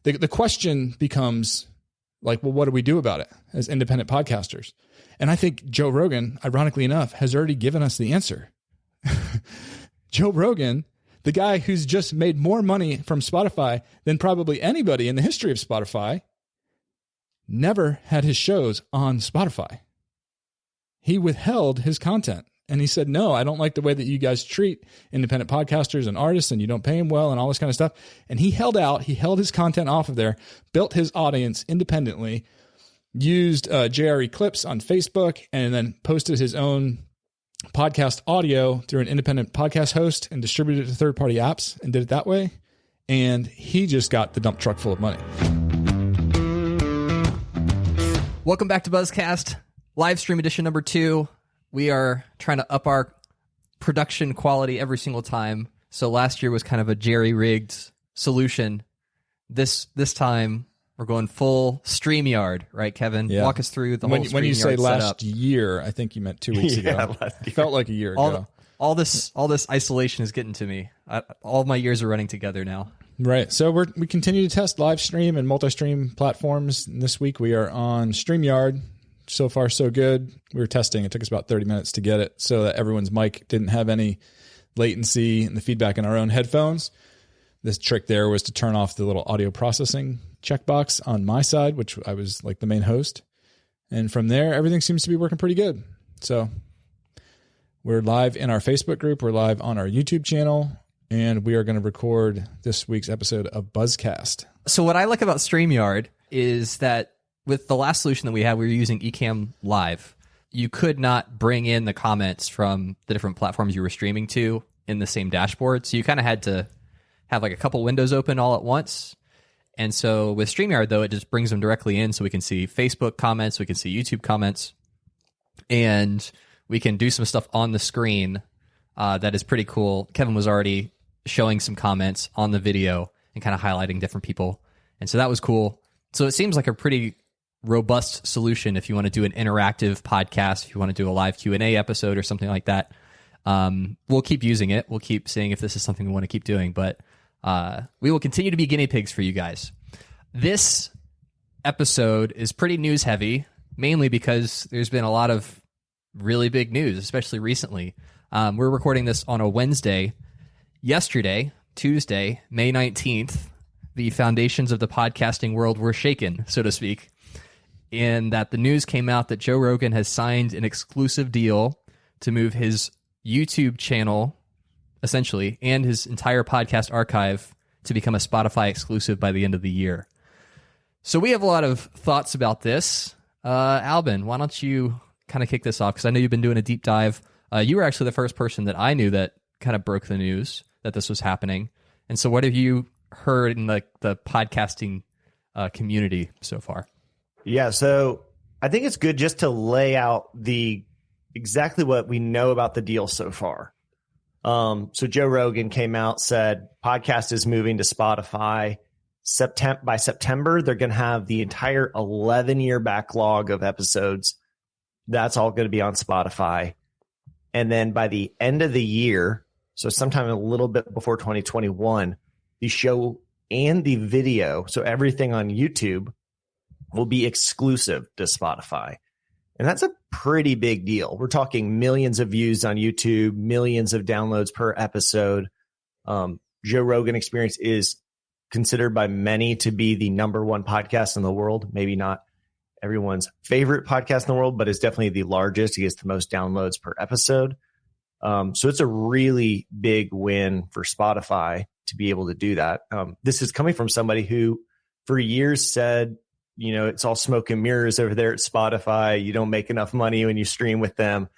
the question becomes like, well, what do we do about it as independent podcasters? And I think Joe Rogan, ironically enough, has already given us the answer. Joe Rogan, the guy who's just made more money from Spotify than probably anybody in the history of Spotify, never had his shows on Spotify. He withheld his content. And he said, no, I don't like the way that you guys treat independent podcasters and artists, and you don't pay them well and all this kind of stuff. And he held out. He held his content off of there, built his audience independently, used JRE clips on Facebook, and then posted his own podcast audio through an independent podcast host and distributed it to third-party apps and did it that way. And he just got the dump truck full of money. Welcome back to Buzzcast, live stream edition number 2. We are trying to up our production quality every single time. So last year was kind of a jerry-rigged solution. This time we're going full StreamYard, right, Kevin? Yeah. Walk us through the whole StreamYard when you say last setup. Year, I think you meant 2 weeks ago. It felt like a year ago. All this isolation is getting to me. All of my years are running together now. Right. So we continue to test live stream and multi-stream platforms. And this week we are on StreamYard. So far, so good. We were testing. It took us about 30 minutes to get it so that everyone's mic didn't have any latency and the feedback in our own headphones. This trick there was to turn off the little audio processing checkbox on my side, which I was like the main host. And from there, everything seems to be working pretty good. So we're live in our Facebook group. We're live on our YouTube channel. And we are going to record this week's episode of Buzzcast. So what I like about StreamYard is that with the last solution that we had, we were using Ecamm Live. You could not bring in the comments from the different platforms you were streaming to in the same dashboard. So you kind of had to have like a couple windows open all at once. And so with StreamYard, though, it just brings them directly in so we can see Facebook comments, we can see YouTube comments, and we can do some stuff on the screen that is pretty cool. Kevin was already showing some comments on the video and kind of highlighting different people. And so that was cool. So it seems like a pretty robust solution if you want to do an interactive podcast, if you want to do a live Q&A episode or something like that. We'll keep using it. We'll keep seeing if this is something we want to keep doing, but we will continue to be guinea pigs for you guys. This episode is pretty news heavy, mainly because there's been a lot of really big news, especially recently. We're recording this on a Wednesday. Yesterday, Tuesday, May 19th, the foundations of the podcasting world were shaken, so to speak, in that the news came out that Joe Rogan has signed an exclusive deal to move his YouTube channel, essentially, and his entire podcast archive to become a Spotify exclusive by the end of the year. So we have a lot of thoughts about this. Albin, why don't you kind of kick this off? Because I know you've been doing a deep dive. You were actually the first person that I knew that kind of broke the news that this was happening. And so what have you heard in the podcasting community so far? Yeah, so I think it's good just to lay out exactly what we know about the deal so far. So Joe Rogan came out, said podcast is moving to Spotify. By September, they're going to have the entire 11-year backlog of episodes. That's all going to be on Spotify. And then by the end of the year, so sometime a little bit before 2021, the show and the video, so everything on YouTube, will be exclusive to Spotify. And that's a pretty big deal. We're talking millions of views on YouTube, millions of downloads per episode. Joe Rogan Experience is considered by many to be the number one podcast in the world. Maybe not everyone's favorite podcast in the world, but it's definitely the largest. He gets the most downloads per episode. So it's a really big win for Spotify to be able to do that. This is coming from somebody who for years said, it's all smoke and mirrors over there at Spotify. You don't make enough money when you stream with them.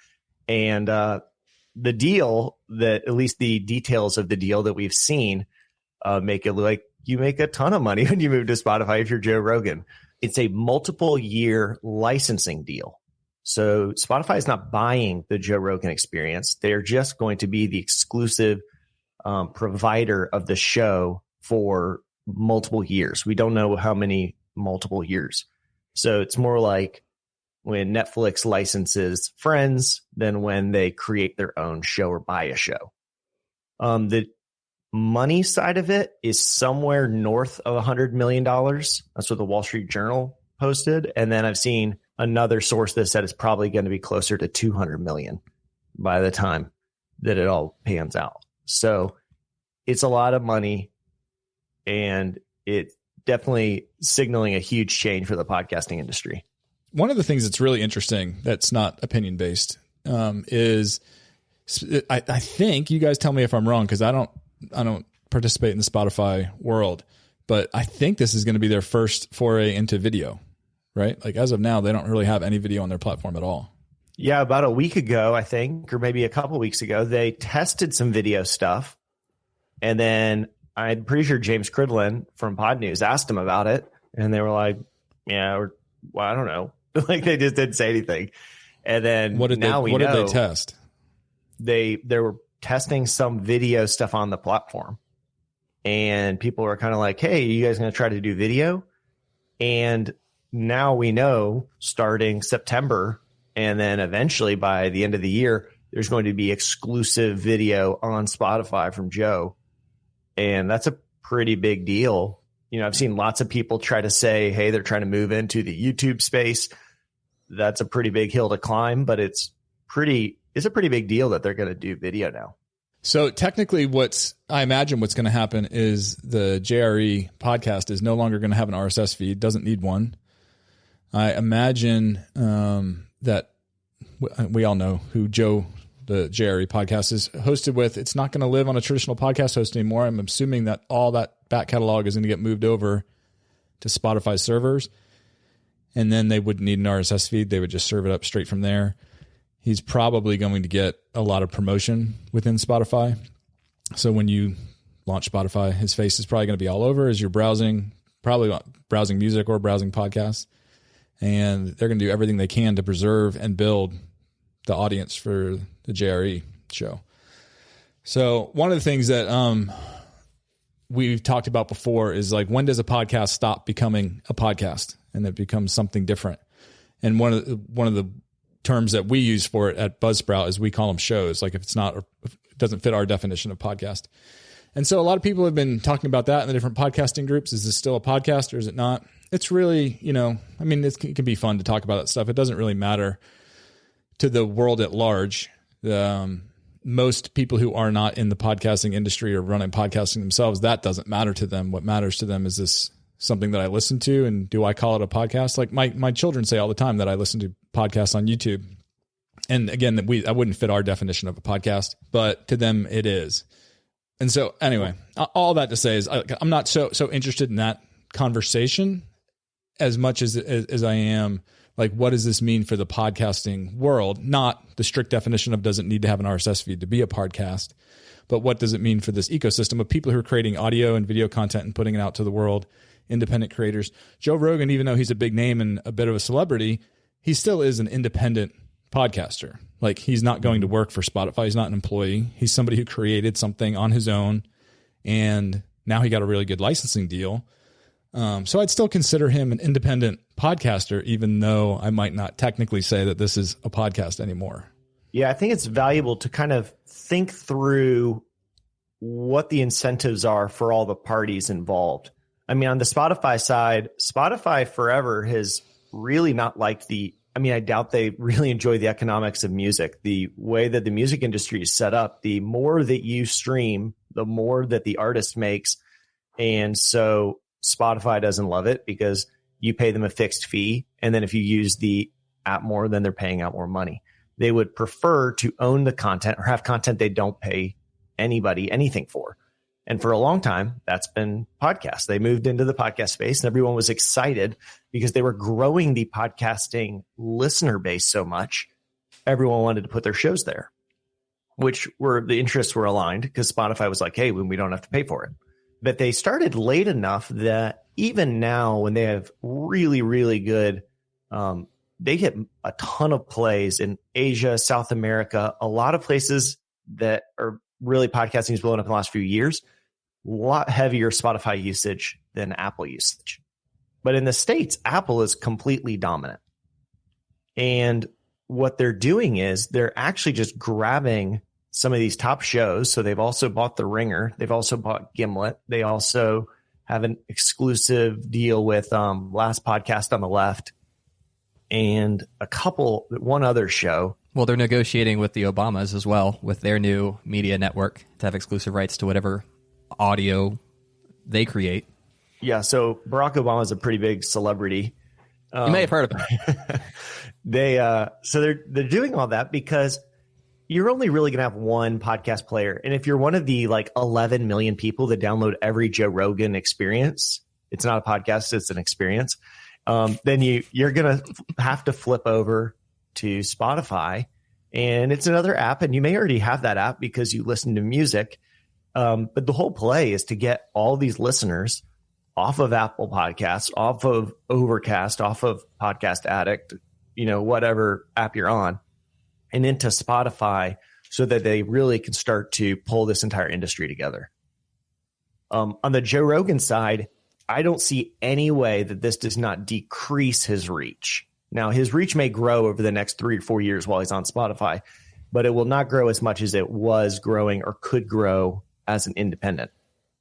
And the deal at least the details of the deal that we've seen make it look like you make a ton of money when you move to Spotify if you're Joe Rogan. It's a multiple year licensing deal. So Spotify is not buying the Joe Rogan Experience. They're just going to be the exclusive provider of the show for multiple years. We don't know how many multiple years. So it's more like when Netflix licenses Friends than when they create their own show or buy a show. The money side of it is somewhere north of $100 million. That's what the Wall Street Journal posted. And then I've seen another source that said it's probably going to be closer to 200 million by the time that it all pans out. So it's a lot of money, and it's definitely signaling a huge change for the podcasting industry. One of the things that's really interesting that's not opinion based is I think, you guys tell me if I'm wrong, because I don't participate in the Spotify world, but I think this is going to be their first foray into video, right? Like as of now, they don't really have any video on their platform at all. Yeah, about a week ago, I think, or maybe a couple weeks ago, they tested some video stuff. And then I'm pretty sure James Cridlin from Pod News asked them about it. And they were like, yeah, well, I don't know. Like they just didn't say anything. And then what did they test? They were testing some video stuff on the platform. And people were kind of like, hey, you guys going to try to do video? And now we know starting September, and then eventually by the end of the year, there's going to be exclusive video on Spotify from Joe. And that's a pretty big deal. You know, I've seen lots of people try to say, hey, they're trying to move into the YouTube space. That's a pretty big hill to climb, but it's a pretty big deal that they're going to do video now. So technically I imagine what's going to happen is the JRE podcast is no longer going to have an RSS feed, doesn't need one. I imagine that we all know who Joe, the JRE podcast, is hosted with. It's not going to live on a traditional podcast host anymore. I'm assuming that all that back catalog is going to get moved over to Spotify servers, and then they wouldn't need an RSS feed. They would just serve it up straight from there. He's probably going to get a lot of promotion within Spotify. So when you launch Spotify, his face is probably going to be all over as you're browsing, probably browsing music or browsing podcasts. And they're going to do everything they can to preserve and build the audience for the JRE show. So one of the things that we've talked about before is like, when does a podcast stop becoming a podcast and it becomes something different? And one of the terms that we use for it at Buzzsprout is we call them shows. Like if it doesn't fit our definition of podcast. And so a lot of people have been talking about that in the different podcasting groups. Is this still a podcast or is it not? It's really, I mean, it can be fun to talk about that stuff. It doesn't really matter to the world at large. Most people who are not in the podcasting industry or running podcasting themselves, that doesn't matter to them. What matters to them is this something that I listen to, and do I call it a podcast? Like my children say all the time that I listen to podcasts on YouTube. And again, I wouldn't fit our definition of a podcast, but to them it is. And so anyway, all that to say is I'm not so interested in that conversation as much as I am like, what does this mean for the podcasting world? Not the strict definition of does it need to have an RSS feed to be a podcast, but what does it mean for this ecosystem of people who are creating audio and video content and putting it out to the world, independent creators. Joe Rogan, even though he's a big name and a bit of a celebrity, he still is an independent podcaster. Like he's not going to work for Spotify. He's not an employee. He's somebody who created something on his own, and now he got a really good licensing deal. So I'd still consider him an independent podcaster, even though I might not technically say that this is a podcast anymore. Yeah, I think it's valuable to kind of think through what the incentives are for all the parties involved. I mean, on the Spotify side, Spotify forever has really not liked I doubt they really enjoy the economics of music. The way that the music industry is set up, the more that you stream, the more that the artist makes. And so Spotify doesn't love it because you pay them a fixed fee. And then if you use the app more, then they're paying out more money. They would prefer to own the content or have content they don't pay anybody anything for. And for a long time, that's been podcasts. They moved into the podcast space and everyone was excited because they were growing the podcasting listener base so much. Everyone wanted to put their shows there, the interests were aligned because Spotify was like, hey, we don't have to pay for it. But they started late enough that even now when they have really, really good, they get a ton of plays in Asia, South America, a lot of places that are really podcasting is blowing up in the last few years. A lot heavier Spotify usage than Apple usage. But in the States, Apple is completely dominant. And what they're doing is they're actually just grabbing some of these top shows. So they've also bought The Ringer. They've also bought Gimlet. They also have an exclusive deal with Last Podcast on the Left and one other show. Well, they're negotiating with the Obamas as well with their new media network to have exclusive rights to whatever audio they create. Yeah, so Barack Obama is a pretty big celebrity. You may have heard of him. They're doing all that because you're only really going to have one podcast player. And if you're one of the 11 million people that download every Joe Rogan Experience, it's not a podcast, it's an experience. Then you're going to have to flip over to Spotify, and it's another app. And you may already have that app because you listen to music. But the whole play is to get all these listeners off of Apple Podcasts, off of Overcast, off of Podcast Addict, whatever app you're on, and into Spotify so that they really can start to pull this entire industry together. On the Joe Rogan side, I don't see any way that this does not decrease his reach. Now, his reach may grow over the next 3 or 4 years while he's on Spotify, but it will not grow as much as it was growing or could grow as an independent.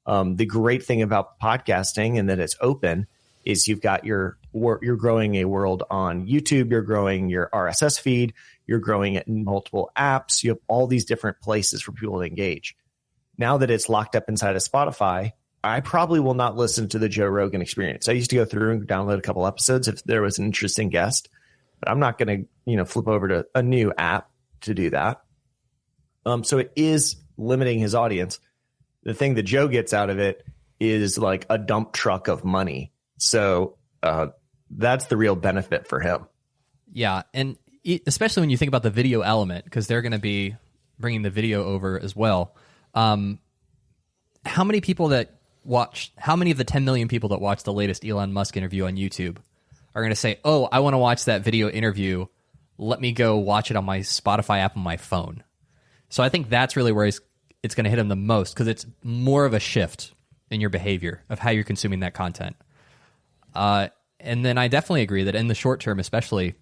The great thing about podcasting and that it's open is you've got you're growing a world on YouTube, you're growing your RSS feed, you're growing it in multiple apps. You have all these different places for people to engage. Now that it's locked up inside of Spotify, I probably will not listen to the Joe Rogan Experience. I used to go through and download a couple episodes if there was an interesting guest, but I'm not going to, flip over to a new app to do that. So it is limiting his audience. The thing that Joe gets out of it is like a dump truck of money. So that's the real benefit for him. Yeah. And especially when you think about the video element, because they're going to be bringing the video over as well. How many of the 10 million people that watched the latest Elon Musk interview on YouTube are going to say, oh, I want to watch that video interview. Let me go watch it on my Spotify app on my phone. So I think that's really where it's going to hit him the most, because it's more of a shift in your behavior of how you're consuming that content. And then I definitely agree that in the short term, especially,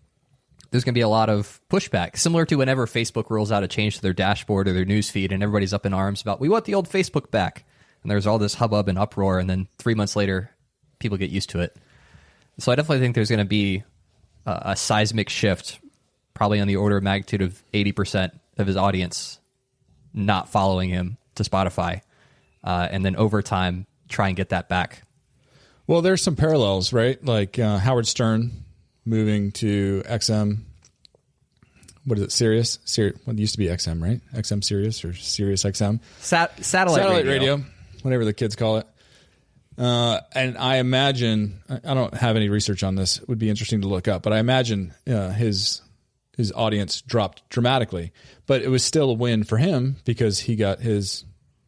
there's going to be a lot of pushback, similar to whenever Facebook rolls out a change to their dashboard or their news feed, and everybody's up in arms about, we want the old Facebook back. And there's all this hubbub and uproar, and then 3 months later, people get used to it. So I definitely think there's going to be a seismic shift, probably on the order of magnitude of 80% of his audience not following him to Spotify, and then over time, try and get that back. Well, there's some parallels, right? Like Howard Stern moving to XM. What is it? Sirius? Well, it used to be XM, right? XM Sirius or Sirius XM? Satellite radio, whatever the kids call it. And I imagine, I don't have any research on this. It would be interesting to look up, but I imagine his audience dropped dramatically. But it was still a win for him because he got his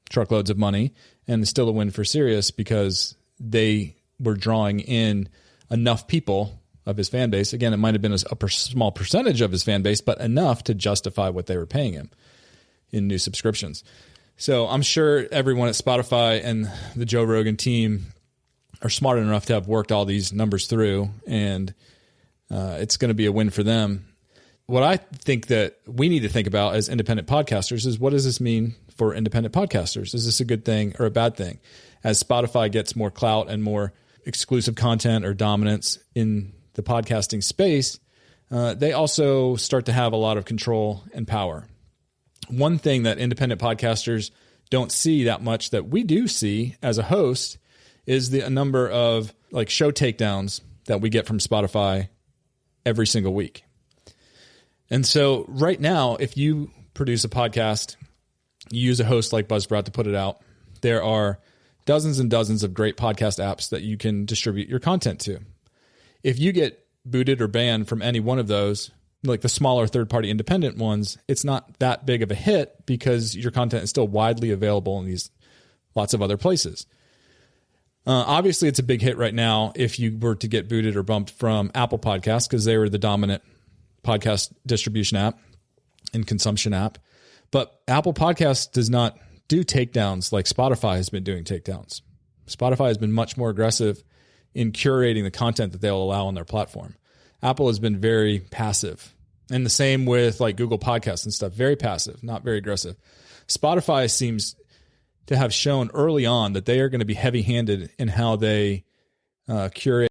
truckloads of money, and it's still a win for Sirius because they were drawing in enough people of his fan base. Again, it might have been a small percentage of his fan base, but enough to justify what they were paying him in new subscriptions. So I'm sure everyone at Spotify and the Joe Rogan team are smart enough to have worked all these numbers through, and it's going to be a win for them. What I think that we need to think about as independent podcasters is, what does this mean for independent podcasters? Is this a good thing or a bad thing? As Spotify gets more clout and more exclusive content or dominance in the podcasting space, they also start to have a lot of control and power. One thing that independent podcasters don't see that much that we do see as a host is the number of show takedowns that we get from Spotify every single week. And so right now, if you produce a podcast, you use a host like Buzzsprout to put it out, there are dozens and dozens of great podcast apps that you can distribute your content to. If you get booted or banned from any one of those, like the smaller third-party independent ones, it's not that big of a hit because your content is still widely available in these lots of other places. Obviously, it's a big hit right now if you were to get booted or bumped from Apple Podcasts because they were the dominant podcast distribution app and consumption app. But Apple Podcasts does not do takedowns like Spotify has been doing takedowns. Spotify has been much more aggressive in curating the content that they'll allow on their platform. Apple has been very passive And the same with like Google Podcasts and stuff. Very passive, not very aggressive. Spotify seems to have shown early on that they are going to be heavy-handed in how they curate